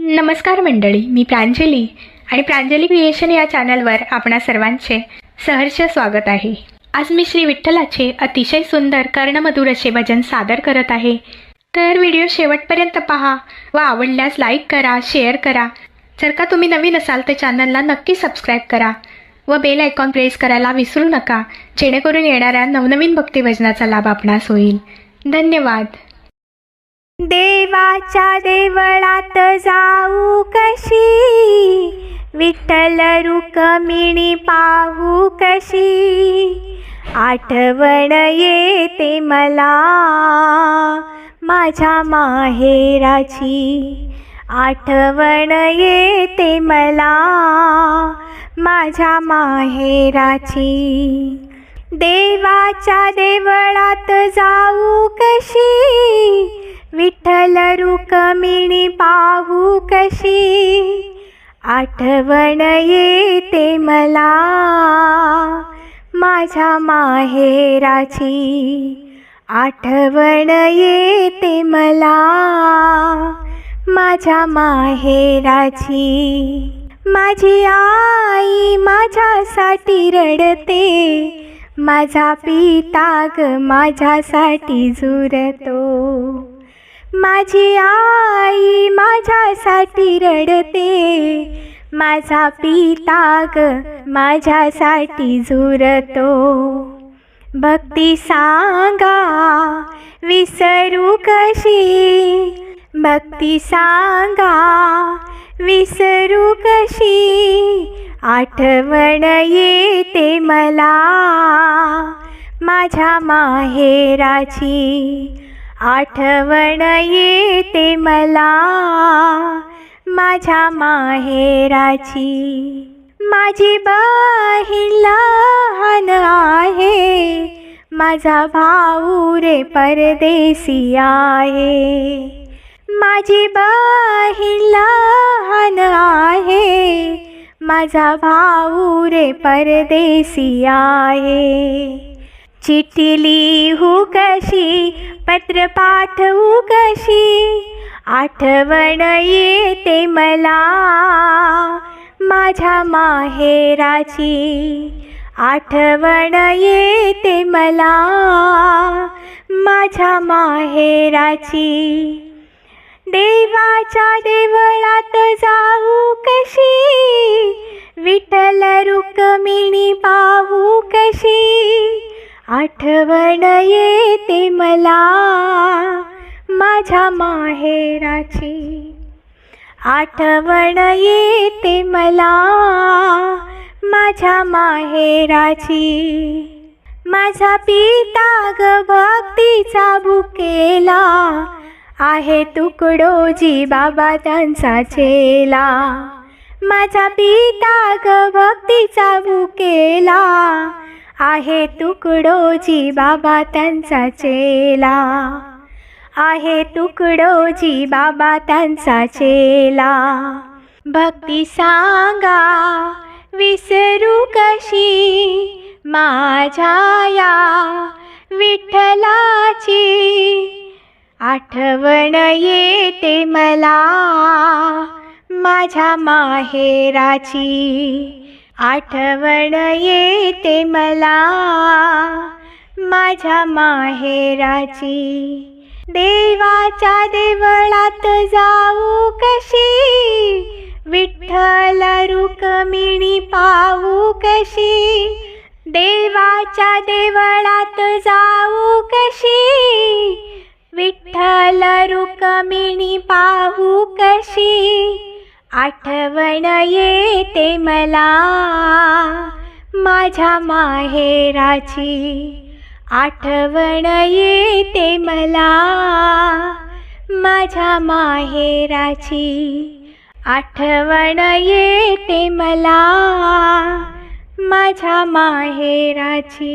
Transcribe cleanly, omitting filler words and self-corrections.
नमस्कार मंडळी, मी प्रांजली आणि प्रांजली क्रिएशन या चॅनलवर आपणा सर्वांचे सहर्ष स्वागत आहे। आज मी श्री विठ्ठलाचे अतिशय सुंदर कर्णमधुर असे भजन सादर करत आहे। तर व्हिडिओ शेवटपर्यंत पहा व आवडल्यास लाईक करा, शेअर करा। जर का तुम्ही नवीन असाल तर चॅनलला नक्की सबस्क्राईब करा व बेल आयकॉन प्रेस करायला विसरू नका, जेणेकरून येणाऱ्या नवनवीन भक्ती भजनाचा लाभ आपणास होईल। धन्यवाद। देवाच्या देवळात जाऊ कशी, विठ्ठल रुक्मिणी पाहू कशी, आठवण येते मला माझ्या माहेराची, आठवण येते मला माझ्या माहेराची। देवाच्या देवळात जाऊ कशी, विठ्ठल रुक्मिणी पाहू कशी, आठवण येते मला माझ्या माहेराची, आठवण येते मला माझ्या माहेराची। माझी आई माझ्यासाठी रडते, माझा पिता ग माझ्यासाठी झुरतो। माझी आई माझ्यासाठी रडते, माझा पिता ग माझ्यासाठी झुरतो। भक्ती सांगा विसरू कशी, भक्ती सांगा विसरू कशी, आठवण येते मला माझ्या माहेराची, आठवण येते मला माझ्या माहेराची। माझी बहीण लहान आहे, माझा भाऊ रे परदेशी आहे। माझी बहीण लहान आहे, माझा भाऊ रे परदेशी आहे। चिठ्ठी लिहू कशी, पत्र पाठवू कशी, आठवण येते मला माझ्या माहेराची, आठवण येते मला माझ्या माहेराची। देवाच्या देवळात जाऊ कशी, विठ्ठल रुक्मिणी पाहू कशी, आठवण येते मला माझ्या माहेराची, आठवण येते मला माझ्या माहेराची। माझा पिता ग भक्तीचा भुकेला आहे, तुकडोजी बाबा त्यांचा चेला। माझा पिता ग भक्तीचा भुकेला आहे, तुकडोजी बाबा त्यांचा चेला, आहे तुकडोजी बाबा त्यांचा चेला। भक्ती सांगा विसरू कशी, माझ्या या विठ्ठलाची, आठवण येते मला माझ्या माहेराची, आठवण येते मला माझ्या माहेराची। देवाच्या देवळात जाऊ कशी, विठ्ठल रुक्मिणी पाहू कशी, देवाच्या देवळात जाऊ कशी, विठ्ठल रुक्मिणी पाहू कशी, आठवण येते मला माझ्या माहेराची, आठवण येते मला माझ्या माहेराची, आठवण येते मला माझ्या माहेराची।